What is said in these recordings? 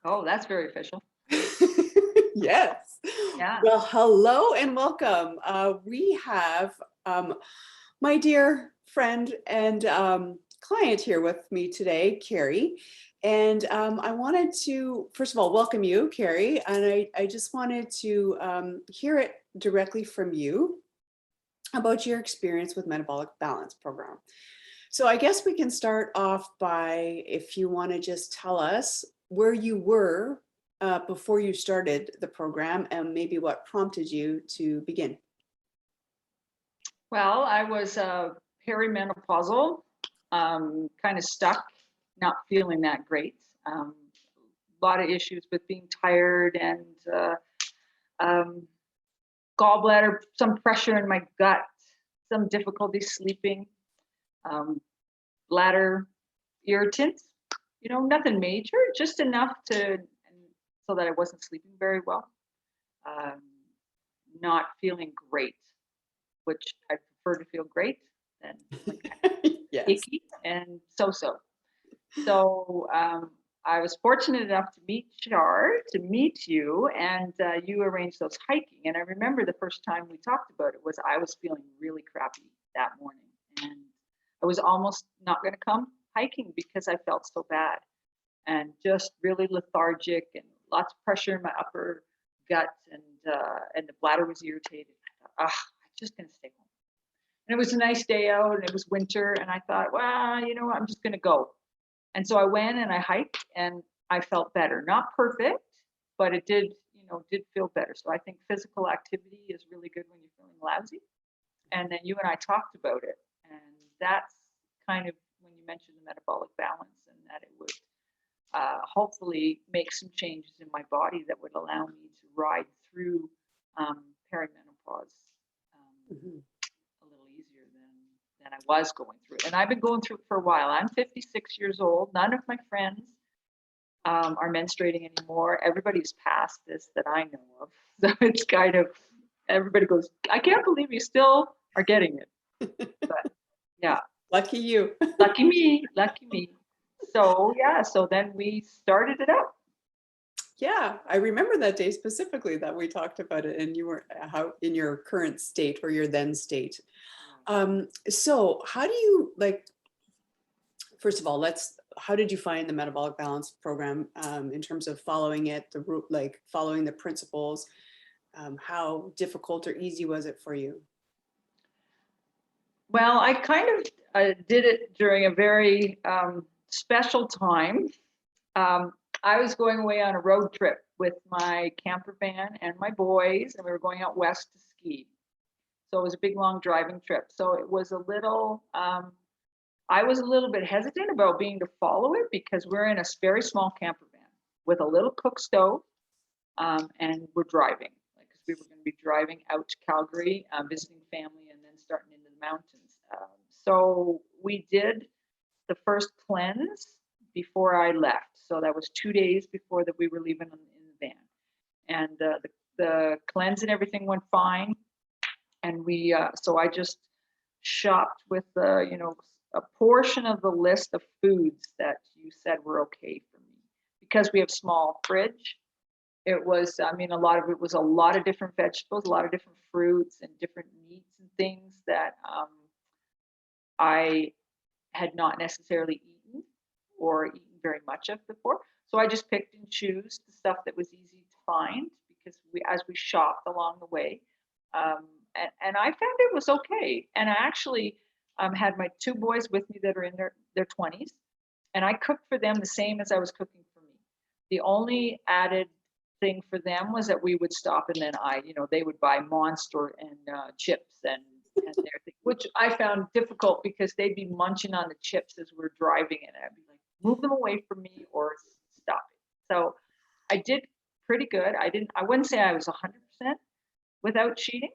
Oh, that's very official. Yes. Yeah. Well, hello and welcome. We have my dear friend and client here with me today, Carrie. And I wanted to, first of all, welcome you, Carrie. And I just wanted to hear it directly from you about your experience with Metabolic Balance Program. So I guess we can start off by, if you want to just tell us where you were before you started the program and maybe what prompted you to begin. Well, I was perimenopausal, kind of stuck, not feeling that great. A lot of issues with being tired and um, gallbladder, some pressure in my gut, some difficulty sleeping, um, bladder irritants. Nothing major, just enough so that I wasn't sleeping very well. Um, Not feeling great, which I prefer to feel great than feeling kind of Yes. icky and so-so. So I was fortunate enough to meet you, and you arranged those hiking. And I remember the first time we talked about it was I was feeling really crappy that morning, and I was almost not going to come hiking because I felt so bad and just really lethargic and lots of pressure in my upper gut, and the bladder was irritated. I thought, I'm just going to stay home. And it was a nice day out, and it was winter, and I thought, well, you know what, I'm just going to go. And so I went and I hiked, and I felt better. Not perfect, but it did feel better. So I think physical activity is really good when you're feeling lousy. And then you and I talked about it, and that's kind of when you mentioned the metabolic balance and that it would hopefully make some changes in my body that would allow me to ride through perimenopause Mhm. a little easier than I was going through it. And I've been going through it for a while. I'm 56 years old. None of my friends are menstruating anymore. Everybody's past this that I know of. So it's kind of, everybody goes, I can't believe you still are getting it. But yeah, Lucky you. lucky me, lucky me. So yeah, so then we started it out. Yeah, I remember that day specifically that we talked about it, and you were how in your current state or your then state. So how do you like, first of all, how did you find the metabolic balance program in terms of following it, the route, like following the principles? How difficult or easy was it for you? Well, I kind of did it during a very special time. I was going away on a road trip with my camper van and my boys, and we were going out west to ski. So it was a big, long driving trip. So it was a little, I was a little bit hesitant about being to follow it because we're in a very small camper van with a little cook stove, and we're driving because we were going to be driving out to Calgary, visiting family, and then starting into the mountains. So we did the first cleanse before I left. So that was 2 days before that we were leaving in the van, and the cleanse and everything went fine. And so I just shopped with a portion of the list of foods that you said were okay for me because we have small fridge. It was, I mean, a lot of it was a lot of different vegetables, a lot of different fruits and different meats and things that I had not necessarily eaten or eaten very much of before. So I just picked and chose the stuff that was easy to find because as we shopped along the way, and I found it was okay. And I actually had my two boys with me that are in their 20s, and I cooked for them the same as I was cooking for me. The only added thing for them was that we would stop and then they would buy Monster and chips and their thing, which I found difficult because they'd be munching on the chips as we're driving, and I'd be like, move them away from me or stop it. So I did pretty good. I wouldn't say I was 100% without cheating,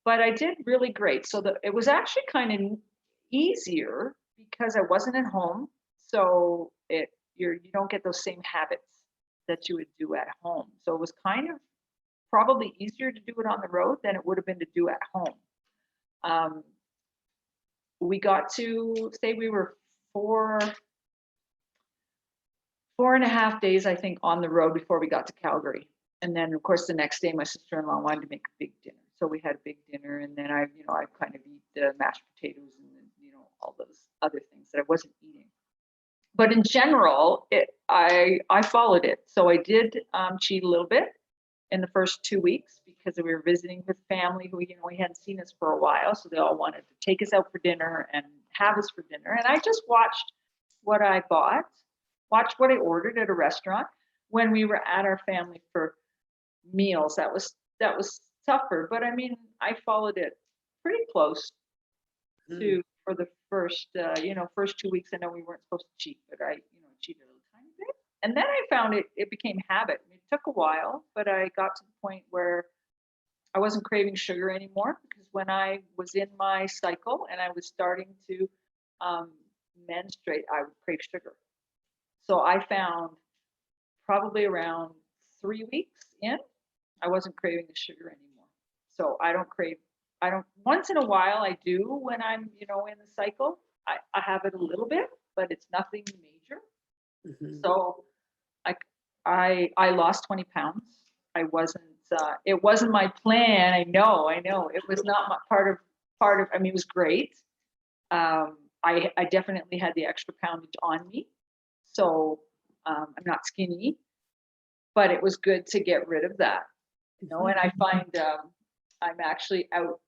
but I did really great. So it was actually kind of easier because I wasn't at home. So you don't get those same habits that you would do at home. So it was kind of probably easier to do it on the road than it would have been to do at home. We got to say we were 4.5 days, I think, on the road before we got to Calgary. And then, of course, the next day, my sister-in-law wanted to make a big dinner. So we had a big dinner, and then I kind of eat the mashed potatoes and, all those other things that I wasn't eating. But in general, I followed it. So I did cheat a little bit in the first 2 weeks because we were visiting with family who, we hadn't seen us for a while. So they all wanted to take us out for dinner and have us for dinner. And I just watched what I bought, watched what I ordered at a restaurant when we were at our family for meals. That was tougher, but I mean, I followed it pretty close to for the first 2 weeks. I know we weren't supposed to cheat, but I cheated a little tiny bit, and then I found it became habit. I mean, it took a while, but I got to the point where I wasn't craving sugar anymore, because when I was in my cycle and I was starting to menstruate, I would crave sugar. So I found probably around 3 weeks in, I wasn't craving the sugar anymore. So I don't, once in a while I do when I'm, in the cycle, I have it a little bit, but it's nothing major. Mm-hmm. So I lost 20 pounds. It wasn't my plan. I know. It was not my part of, I mean, it was great. I definitely had the extra poundage on me. So I'm not skinny, but it was good to get rid of that, and I find I'm actually out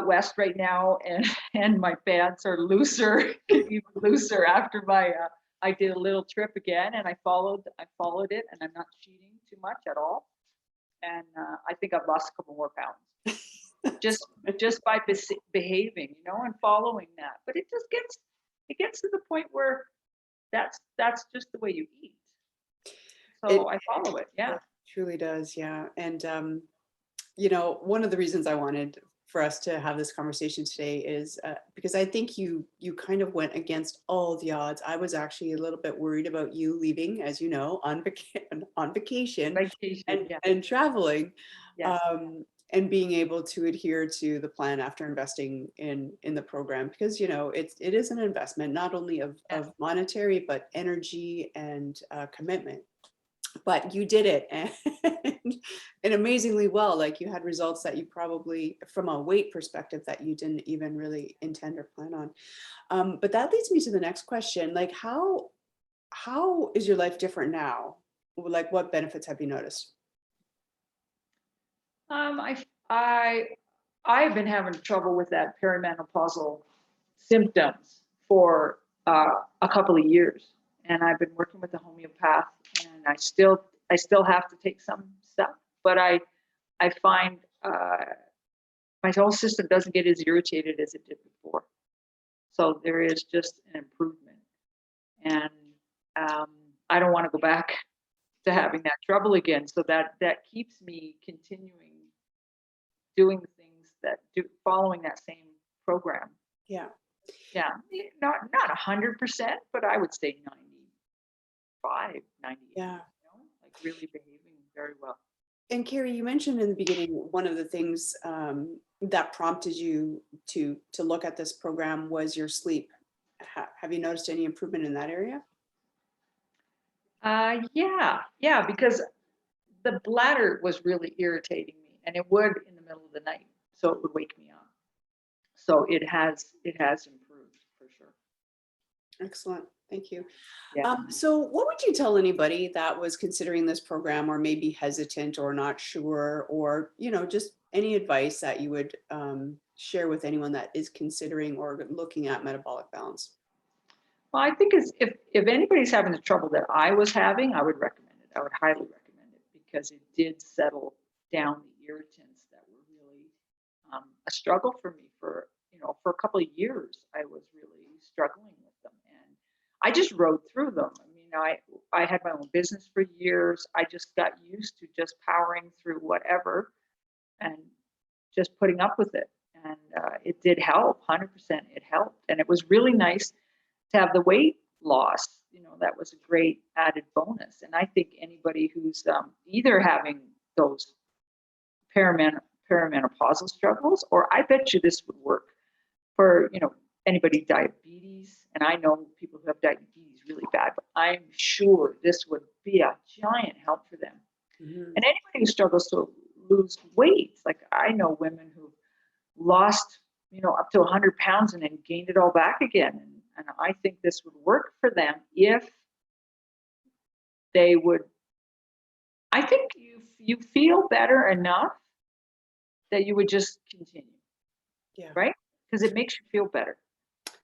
west right now, and my pants are looser, even looser after I did a little trip again, and I followed it, and I'm not cheating too much at all, and I think I've lost a couple more pounds just by behaving, and following that. But it gets to the point where that's just the way you eat. So I follow it. Yeah. It truly does. Yeah. And, one of the reasons I wanted for us to have this conversation today is because I think you kind of went against all the odds. I was actually a little bit worried about you leaving, as you know, on vacation and traveling, Yes. and being able to adhere to the plan after investing in the program, because it is an investment, not only of monetary, but energy and commitment. But you did it, and amazingly well. Like, you had results that you probably, from a weight perspective, that you didn't even really intend or plan on. But that leads me to the next question. Like, how is your life different now? Like, what benefits have you noticed? I've been having trouble with that perimenopausal symptoms for a couple of years, and I've been working with a homeopath, and I still have to take some stuff, but I find my whole system doesn't get as irritated as it did before. So there is just an improvement, and I don't want to go back to having that trouble again. So that keeps me continuing doing the things following that same program. Yeah. Yeah. Not 100%, but I would say 95, 98. Yeah. Like really behaving very well. And Carrie, you mentioned in the beginning, one of the things that prompted you to look at this program was your sleep. Have you noticed any improvement in that area? Yeah, because the bladder was really irritating me, and it would in the middle of the night, so it would wake me up. So it has improved for sure. Excellent. Thank you. Yeah. So what would you tell anybody that was considering this program, or maybe hesitant or not sure, or, just any advice that you would share with anyone that is considering or looking at metabolic balance? Well, I think if anybody's having the trouble that I was having, I would recommend it. I would highly recommend it, because it did settle down the irritants that were really a struggle for me for a couple of years. I was really struggling with them, and I just rode through them. I mean, I had my own business for years. I just got used to just powering through whatever and just putting up with it. And it did help, 100%. It helped, and it was really nice to have the weight loss. That was a great added bonus. And I think anybody who's either having those perimenopausal struggles, or I bet you this would work for anybody diabetes. And I know people who have diabetes really bad, but I'm sure this would be a giant help for them. Mhm. And anybody who struggles to lose weight, like I know women who lost, up to 100 pounds and then gained it all back again. And I think this would work for them if they would. I think you feel better enough that you would just continue, Yeah. right? Because it makes you feel better.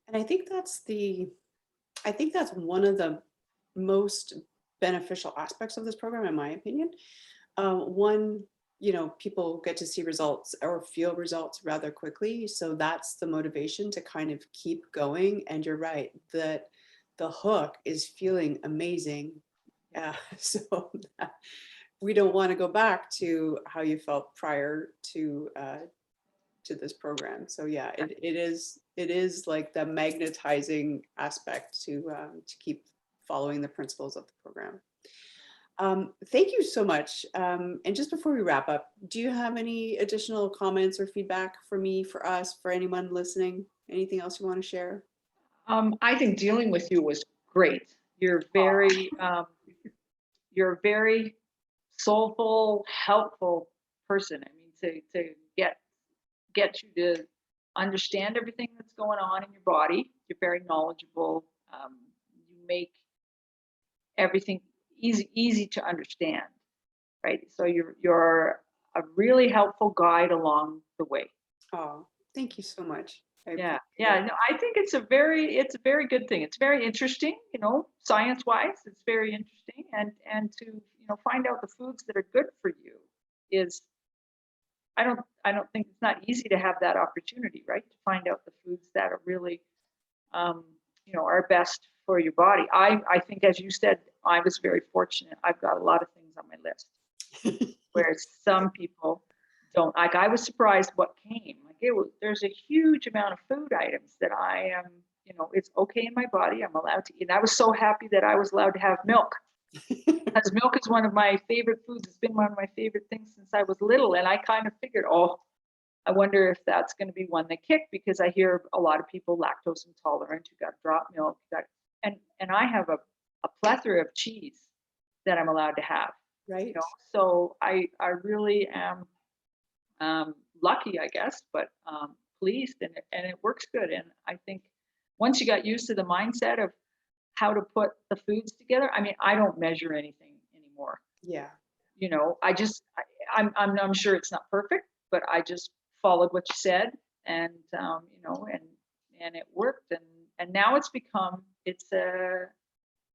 And I think that's one of the most beneficial aspects of this program, in my opinion. One, people get to see results or feel results rather quickly. So that's the motivation to kind of keep going. And you're right that the hook is feeling amazing. So we don't want to go back to how you felt prior to this program. So yeah, it is like the magnetizing aspect to keep following the principles of the program. Thank you so much. And just before we wrap up, do you have any additional comments or feedback for me, for us, for anyone listening? Anything else you want to share? I think dealing with you was great. You're a very soulful, helpful person. I mean, to get you to understand everything that's going on in your body. You're very knowledgeable. You make everything easy to understand, right? So you're a really helpful guide along the way. Oh, thank you so much. I Yeah, appreciate yeah. it. No, I think it's a very good thing. It's very interesting, science-wise. It's very interesting, and to find out the foods that are good for you is I don't think it's not easy to have that opportunity, right? To find out the foods that are really um, are best for your body. I think, as you said, I was very fortunate. I've got a lot of things on my list, whereas some people don't. Like I was surprised what came. Like there's a huge amount of food items that I am, it's okay in my body. I'm allowed to eat. And I was so happy that I was allowed to have milk. Because milk is one of my favorite foods. It's been one of my favorite things since I was little. And I kind of figured, I wonder if that's going to be one that kicked, because I hear a lot of people lactose intolerant. You got to drop milk. And I have a plethora of cheese that I'm allowed to have. Right. So I really am lucky, I guess, but pleased, and it works good. And I think once you got used to the mindset of how to put the foods together, I mean, I don't measure anything anymore. Yeah. I'm sure it's not perfect, but I just followed what you said, and and it worked, and now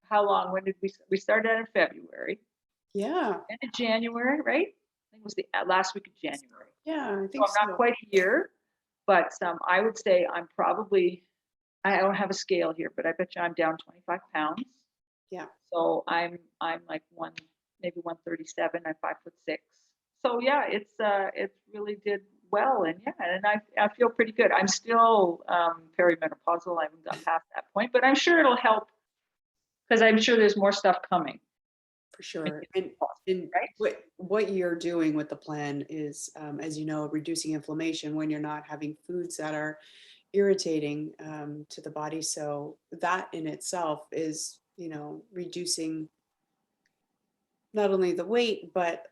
how long? When did we started out in February, Yeah. end of January, right? I think it was the last week of January. Yeah. I So think I'm not so. quite a year, but I would say I don't have a scale here, but I bet you I'm down 25 pounds. Yeah. So I'm like maybe 137. I'm 5'6". So yeah, it really did well, and yeah, and I feel pretty good. I'm still perimenopausal. I haven't got past that point, but I'm sure it'll help, because I'm sure there's more stuff coming. For sure. And Right? what you're doing with the plan is, as you know, reducing inflammation when you're not having foods that are irritating to the body. So that in itself is, reducing not only the weight, but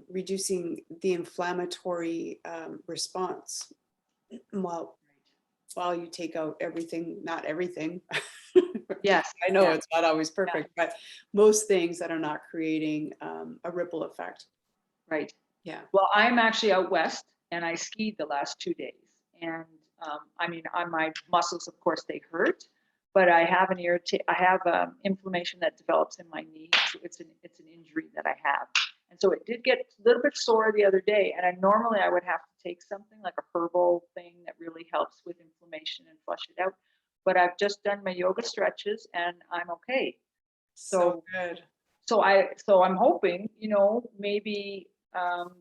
reducing the inflammatory response while you take out everything, not everything. Yes. I know Yeah. it's not always Yeah. perfect, but most things that are not creating a ripple effect. Right. Yeah. Well, I'm actually out west, and I skied the last 2 days. And I mean, on my muscles, of course, they hurt, but I have inflammation that develops in my knee. So it's an injury that I have. And so it did get a little bit sore the other day. And normally I would have to take something like a herbal thing that really helps with inflammation and flush it out. But I've just done my yoga stretches and I'm okay. So good. So I'm hoping, maybe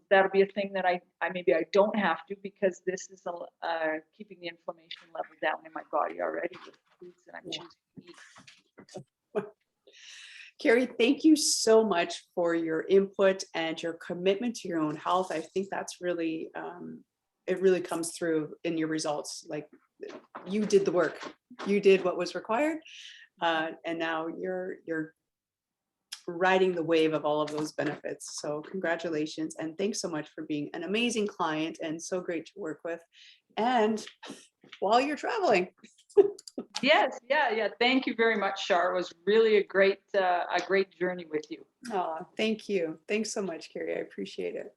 that'll be a thing that I maybe I don't have to, because this is keeping the inflammation level down in my body already with foods that I'm choosing to eat. Carrie, thank you so much for your input and your commitment to your own health. I think that's really, it really comes through in your results. Like, you did the work, you did what was required, And now you're riding the wave of all of those benefits. So congratulations. And thanks so much for being an amazing client and so great to work with. And while you're traveling. Yes, yeah. Thank you very much, Shar. It was really a great journey with you. Oh, thank you. Thanks so much, Carrie. I appreciate it.